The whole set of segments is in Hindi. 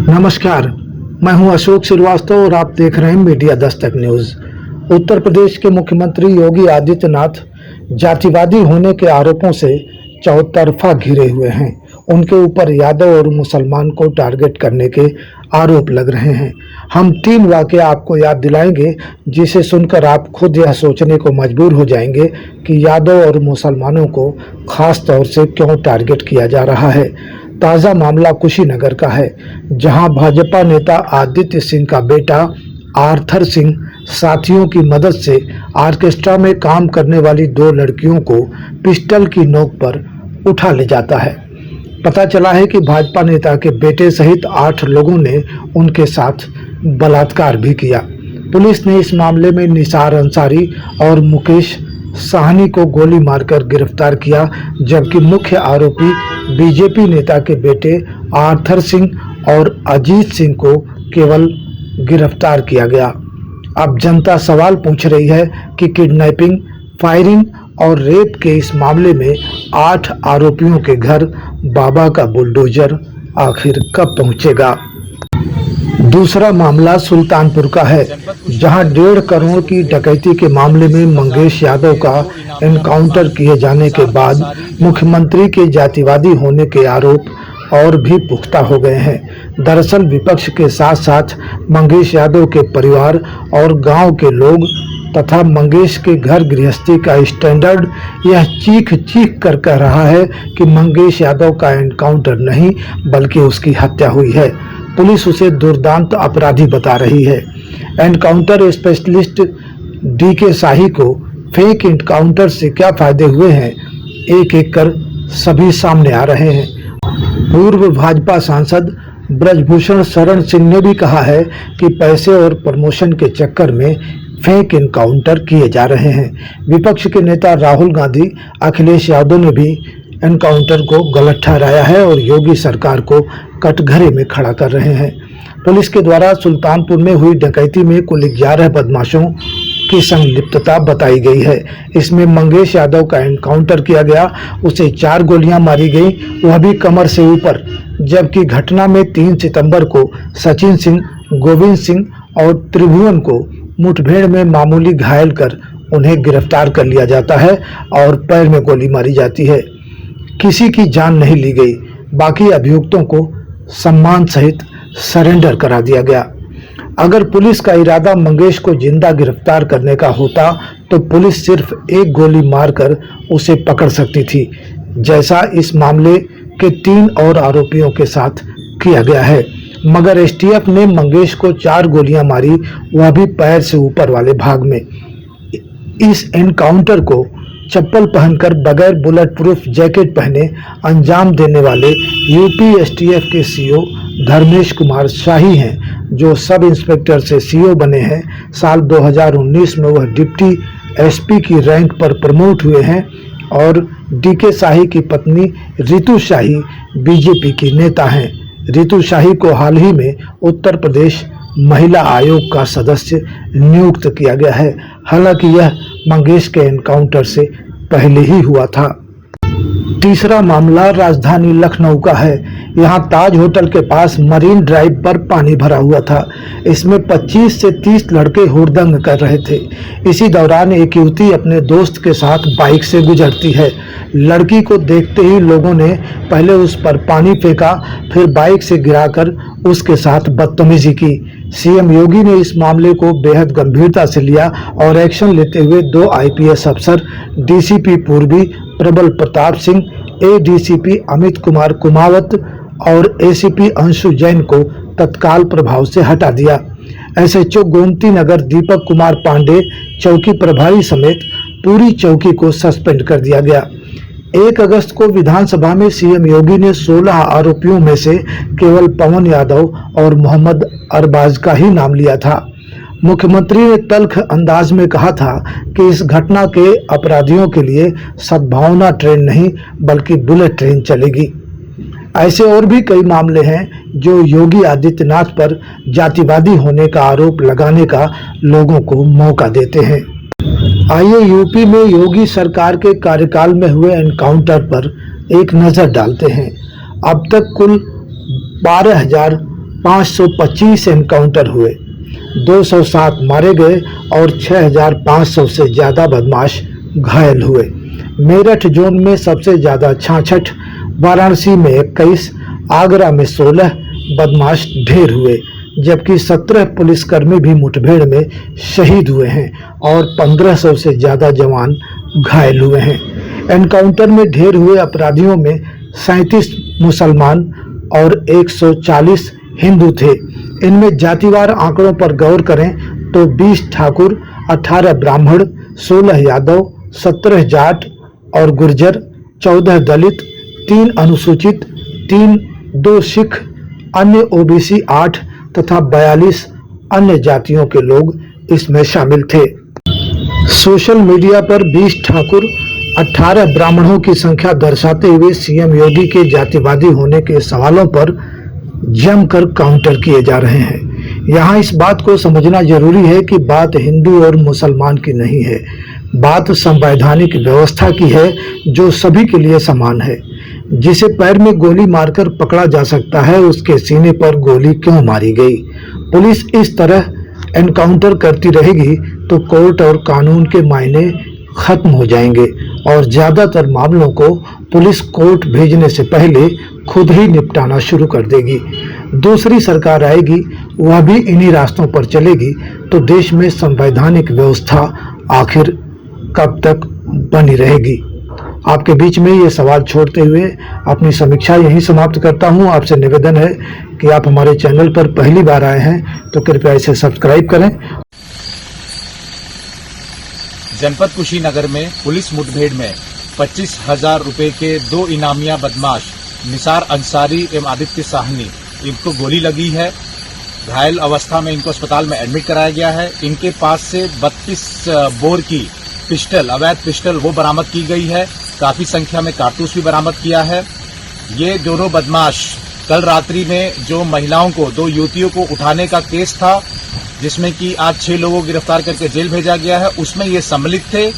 नमस्कार, मैं हूं अशोक श्रीवास्तव और आप देख रहे हैं मीडिया दस्तक न्यूज। उत्तर प्रदेश के मुख्यमंत्री योगी आदित्यनाथ जातिवादी होने के आरोपों से चौतरफा घिरे हुए हैं। उनके ऊपर यादव और मुसलमान को टारगेट करने के आरोप लग रहे हैं। हम 3 वाकये आपको याद दिलाएंगे जिसे सुनकर आप खुद यह सोचने को मजबूर हो जाएंगे कि यादव और मुसलमानों को खास तौर से क्यों टारगेट किया जा रहा है। ताज़ा मामला कुशीनगर का है, जहां भाजपा नेता आदित्य सिंह का बेटा आर्थर सिंह साथियों की मदद से ऑर्केस्ट्रा में काम करने वाली 2 लड़कियों को पिस्टल की नोक पर उठा ले जाता है। पता चला है कि भाजपा नेता के बेटे सहित 8 लोगों ने उनके साथ बलात्कार भी किया। पुलिस ने इस मामले में निसार अंसारी और मुकेश साहनी को गोली मारकर गिरफ्तार किया, जबकि मुख्य आरोपी बीजेपी नेता के बेटे आर्थर सिंह और अजीत सिंह को केवल गिरफ्तार किया गया। अब जनता सवाल पूछ रही है कि किडनैपिंग, फायरिंग और रेप के इस मामले में 8 आरोपियों के घर बाबा का बुलडोजर आखिर कब पहुंचेगा। दूसरा मामला सुल्तानपुर का है, जहां 1.5 करोड़ की डकैती के मामले में मंगेश यादव का एनकाउंटर किए जाने के बाद मुख्यमंत्री के जातिवादी होने के आरोप और भी पुख्ता हो गए हैं। दरअसल विपक्ष के साथ साथ मंगेश यादव के परिवार और गांव के लोग तथा मंगेश के घर गृहस्थी का स्टैंडर्ड यह चीख चीख कर कह रहा है कि मंगेश यादव का एनकाउंटर नहीं बल्कि उसकी हत्या हुई है। पुलिस उसे दुर्दांत अपराधी बता रही है। एनकाउंटर स्पेशलिस्ट डीके शाही को फेक एनकाउंटर से क्या फायदे हुए हैं, एक एक कर सभी सामने आ रहे हैं। पूर्व भाजपा सांसद ब्रजभूषण शरण सिंह ने भी कहा है कि पैसे और प्रमोशन के चक्कर में फेक एनकाउंटर किए जा रहे हैं। विपक्ष के नेता राहुल गांधी, अखिलेश यादव ने भी एनकाउंटर को गलत ठहराया है और योगी सरकार को कटघरे में खड़ा कर रहे हैं। पुलिस के द्वारा सुल्तानपुर में हुई डकैती में कुल 11 बदमाशों की संलिप्तता बताई गई है। इसमें मंगेश यादव का एनकाउंटर किया गया, उसे 4 गोलियां मारी गई, वह भी कमर से ऊपर। जबकि घटना में 3 सितंबर को सचिन सिंह, गोविंद सिंह और त्रिभुवन को मुठभेड़ में मामूली घायल कर उन्हें गिरफ्तार कर लिया जाता है और पैर में गोली मारी जाती है। किसी की जान नहीं ली गई। बाकी अभियुक्तों को सम्मान सहित सरेंडर करा दिया गया। अगर पुलिस का इरादा मंगेश को जिंदा गिरफ्तार करने का होता तो पुलिस सिर्फ 1 गोली मारकर उसे पकड़ सकती थी, जैसा इस मामले के 3 और आरोपियों के साथ किया गया है। मगर एसटीएफ ने मंगेश को 4 गोलियां मारी, वह भी पैर से ऊपर वाले भाग में। इस एनकाउंटर को चप्पल पहनकर बगैर बुलेट प्रूफ जैकेट पहने अंजाम देने वाले यूपी एसटीएफ के सीओ धर्मेश कुमार शाही हैं, जो सब इंस्पेक्टर से सीओ बने हैं। साल 2019 में वह डिप्टी एसपी की रैंक पर प्रमोट हुए हैं और डीके शाही की पत्नी रितु शाही बीजेपी की नेता हैं। रितु शाही को हाल ही में उत्तर प्रदेश महिला आयोग का सदस्य नियुक्त किया गया है। हालांकि यह मंगेश के एनकाउंटर से पहले ही हुआ था। तीसरा मामला राजधानी लखनऊ का है। यहां ताज होटल के पास मरीन ड्राइव पर पानी भरा हुआ था। इसमें 25 से 30 लड़के हुड़दंग कर रहे थे। इसी दौरान एक युवती अपने दोस्त के साथ बाइक से गुजरती है। लड़की को देखते ही लोगों ने पहले उस पर पानी फेंका, फिर बाइक से गिराकर उसके साथ बदतमीजी की। सीएम योगी ने इस मामले को बेहद गंभीरता से लिया और एक्शन लेते हुए 2 आईपीएस अफसर, डीसीपी पूर्वी प्रबल प्रताप सिंह, एडीसीपी अमित कुमार कुमावत और एसीपी अंशु जैन को तत्काल प्रभाव से हटा दिया। एसएचओ गोमती नगर दीपक कुमार पांडे, चौकी प्रभारी समेत पूरी चौकी को सस्पेंड कर दिया गया। 1 अगस्त को विधानसभा में सीएम योगी ने 16 आरोपियों में से केवल पवन यादव और मोहम्मद अरबाज का ही नाम लिया था। मुख्यमंत्री ने तल्ख अंदाज में कहा था कि इस घटना के अपराधियों के लिए सद्भावना ट्रेन नहीं बल्कि बुलेट ट्रेन चलेगी। ऐसे और भी कई मामले हैं जो योगी आदित्यनाथ पर जातिवादी होने का आरोप लगाने का लोगों को मौका देते हैं। आइए यूपी में योगी सरकार के कार्यकाल में हुए एनकाउंटर पर एक नजर डालते हैं। अब तक कुल 525 एनकाउंटर हुए, 207 मारे गए और 6,500 से ज़्यादा बदमाश घायल हुए। मेरठ जोन में सबसे ज़्यादा 66, वाराणसी में 21, आगरा में 16 बदमाश ढेर हुए, जबकि 17 पुलिसकर्मी भी मुठभेड़ में शहीद हुए हैं और 1500 से ज़्यादा जवान घायल हुए हैं। एनकाउंटर में ढेर हुए अपराधियों में 37 मुसलमान और 140 हिंदू थे। इनमें जातिवार आंकड़ों पर गौर करें तो 20 ठाकुर, 18 ब्राह्मण, 16 यादव, 17 जाट और गुर्जर, 14 दलित, 3 अनुसूचित, 2 सिख, अन्य ओबीसी 8 तथा 42 अन्य जातियों के लोग इसमें शामिल थे। सोशल मीडिया पर 20 ठाकुर, 18 ब्राह्मणों की संख्या दर्शाते हुए सीएम योगी के जातिवादी होने के सवालों पर जमकर काउंटर किए जा रहे हैं। यहाँ इस बात को समझना जरूरी है कि बात हिंदू और मुसलमान की नहीं है, बात संवैधानिक व्यवस्था की है जो सभी के लिए समान है। जिसे पैर में गोली मारकर पकड़ा जा सकता है, उसके सीने पर गोली क्यों मारी गई? पुलिस इस तरह एनकाउंटर करती रहेगी तो कोर्ट और कानून के मायने खत्म हो जाएंगे और ज्यादातर मामलों को पुलिस कोर्ट भेजने से पहले खुद ही निपटाना शुरू कर देगी। दूसरी सरकार आएगी, वह भी इन्हीं रास्तों पर चलेगी, तो देश में संवैधानिक व्यवस्था आखिर कब तक बनी रहेगी? आपके बीच में ये सवाल छोड़ते हुए अपनी समीक्षा यहीं समाप्त करता हूं। आपसे निवेदन है कि आप हमारे चैनल पर पहली बार आए हैं तो कृपया इसे सब्सक्राइब करें। जनपद कुशीनगर में पुलिस मुठभेड़ में 25,000 रुपए के 2 इनामिया बदमाश निसार अंसारी एवं आदित्य साहनी, इनको गोली लगी है। घायल अवस्था में इनको अस्पताल में एडमिट कराया गया है। इनके पास से 32 बोर की पिस्टल, अवैध पिस्टल वो बरामद की गई है। काफी संख्या में कारतूस भी बरामद किया है। ये दोनों बदमाश कल रात्रि में जो महिलाओं को, 2 युवतियों को उठाने का केस था, जिसमें कि आज 6 लोगों को गिरफ्तार करके जेल भेजा गया है, उसमें ये सम्मिलित थे।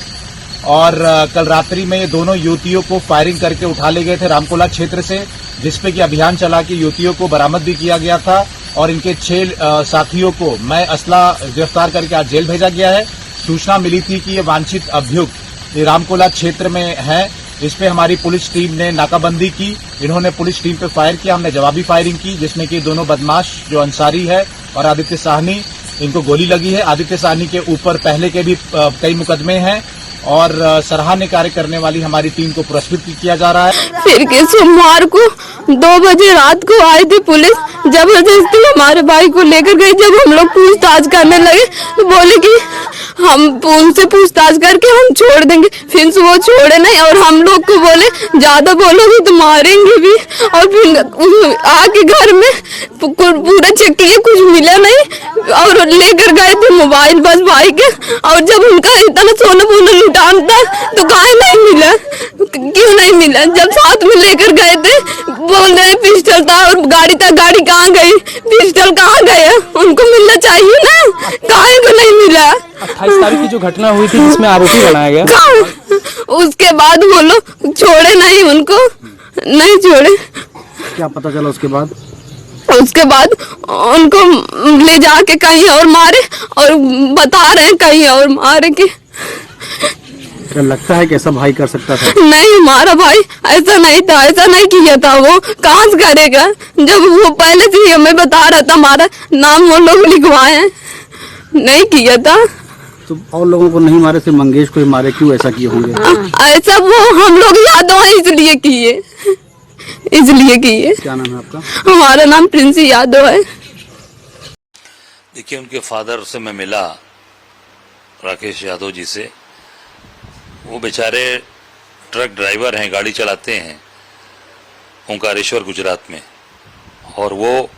और कल रात्रि में ये दोनों युवतियों को फायरिंग करके उठा ले गए थे रामकोला क्षेत्र से, जिसपे कि अभियान चला के युवतियों को बरामद भी किया गया था और इनके 6 साथियों को मैं असला गिरफ्तार करके आज जेल भेजा गया है। सूचना मिली थी कि ये वांछित अभियुक्त ये रामकोला क्षेत्र में है। इस पे हमारी पुलिस टीम ने नाकाबंदी की। इन्होंने पुलिस टीम पे फायर किया, हमने जवाबी फायरिंग की, जिसमें कि दोनों बदमाश जो अंसारी है और आदित्य साहनी, इनको गोली लगी है। आदित्य साहनी के ऊपर पहले के भी कई मुकदमे हैं और सराहनीय कार्य करने वाली हमारी टीम को पुरस्कृत किया जा रहा है। फिर के सोमवार को 2 बजे रात को आई थी पुलिस, जबरदस्ती हमारे भाई को लेकर गई। जब हम लोग पूछताछ करने लगे तो बोले कि हम उनसे पूछताछ करके हम छोड़ देंगे। फिर वो छोड़े नहीं और हम लोग को बोले ज्यादा बोलोगे तो मारेंगे भी। और फिर आके घर में पूरा चेक किए, कुछ मिला नहीं और लेकर गए थे मोबाइल बस भाई के। और जब उनका इतना सोना वोना लुटान था तो काहे नहीं मिला, क्यों नहीं मिला? जब साथ में लेकर गए थे बोल रहे पिस्टल था और गाड़ी था, गाड़ी कहाँ गई, पिस्टल कहाँ गया? उनको मिलना चाहिए ना, काहे को नहीं मिला? 28 तारीख की जो घटना हुई थी जिसमें आरोपी बनाया गया, उसके बाद वो लोग छोड़े नहीं, उनको नहीं छोड़े। क्या पता चला उसके बाद? उसके बाद उनको ले जाके कहीं और मारे और बता रहे हैं कहीं और मारे के। क्या लगता है कि ऐसा भाई कर सकता था? नहीं, हमारा भाई ऐसा नहीं था, ऐसा नहीं किया था। वो कहाँ से करेगा जब वो पहले से ही हमें बता रहा था, हमारा नाम वो लोग लिखवाए हैं, नहीं किया था। तो और लोगों को नहीं मारे, सिर्फ मंगेश को ही मारे, क्यों ऐसा किए होंगे? ऐसा वो हम लोग यादव है इसलिए किए, इसलिए किए। क्या नाम है आपका? हमारा नाम प्रिंसी यादव है। देखिए, उनके फादर से मैं मिला, राकेश यादव जी से। वो बेचारे ट्रक ड्राइवर हैं, गाड़ी चलाते हैं ओंकारेश्वर गुजरात में, और वो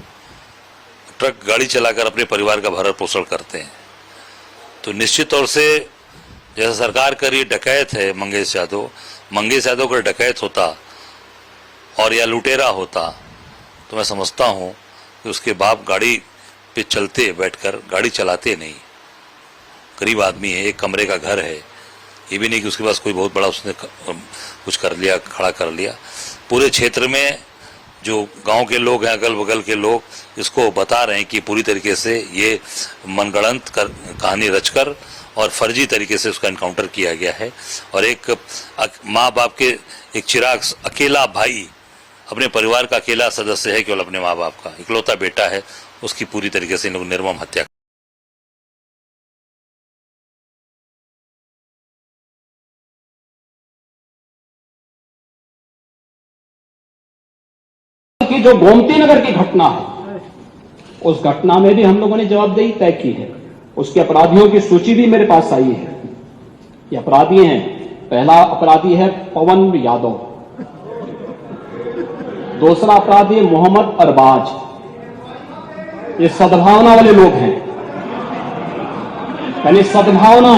ट्रक गाड़ी चलाकर अपने परिवार का भरण पोषण करते हैं। तो निश्चित तौर से जैसा सरकार का ये डकैत है मंगेश यादव का डकैत होता और या लुटेरा होता तो मैं समझता हूँ कि उसके बाप गाड़ी पे चलते बैठकर गाड़ी चलाते नहीं। गरीब आदमी है, एक कमरे का घर है, ये भी नहीं कि उसके पास कोई बहुत बड़ा उसने कुछ कर लिया, खड़ा कर लिया। पूरे क्षेत्र में जो गांव के लोग हैं, अगल बगल के लोग इसको बता रहे हैं कि पूरी तरीके से ये मनगढ़ंत कहानी रचकर और फर्जी तरीके से उसका एनकाउंटर किया गया है। और एक माँ बाप के एक चिराग अकेला भाई, अपने परिवार का अकेला सदस्य है, केवल अपने माँ बाप का इकलौता बेटा है, उसकी पूरी तरीके से इन लोग निर्मम हत्या। कि जो गोमती नगर की घटना है, उस घटना में भी हम लोगों ने जवाबदेही तय की है। उसके अपराधियों की सूची भी मेरे पास आई है। ये अपराधी हैं, पहला अपराधी है पवन यादव, दूसरा अपराधी है मोहम्मद अरबाज। ये सद्भावना वाले लोग हैं, यानी सद्भावना,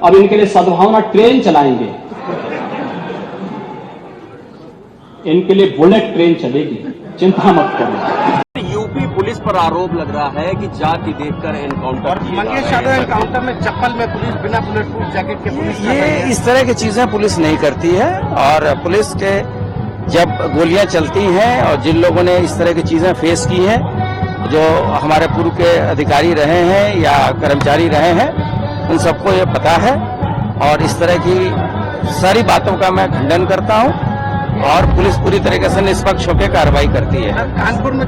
अब इनके लिए सद्भावना ट्रेन चलाएंगे, इनके लिए बुलेट ट्रेन चलेगी, चिंता मत करो। यूपी पुलिस पर आरोप लग रहा है कि जाति देखकर एनकाउंटर किया। मंगेश यादव एनकाउंटर में चप्पल में पुलिस बिना बुलेट प्रूफ जैकेट के पुलिस ये इस तरह की चीजें पुलिस नहीं करती है। और पुलिस के जब गोलियां चलती हैं और जिन लोगों ने इस तरह की चीजें फेस की हैं, जो हमारे पूर्व के अधिकारी रहे हैं या कर्मचारी रहे हैं, उन सबको ये पता है। और इस तरह की सारी बातों का मैं खंडन करता हूं और पुलिस पूरी तरीके से निष्पक्ष होकर कार्रवाई करती है। कानपुर में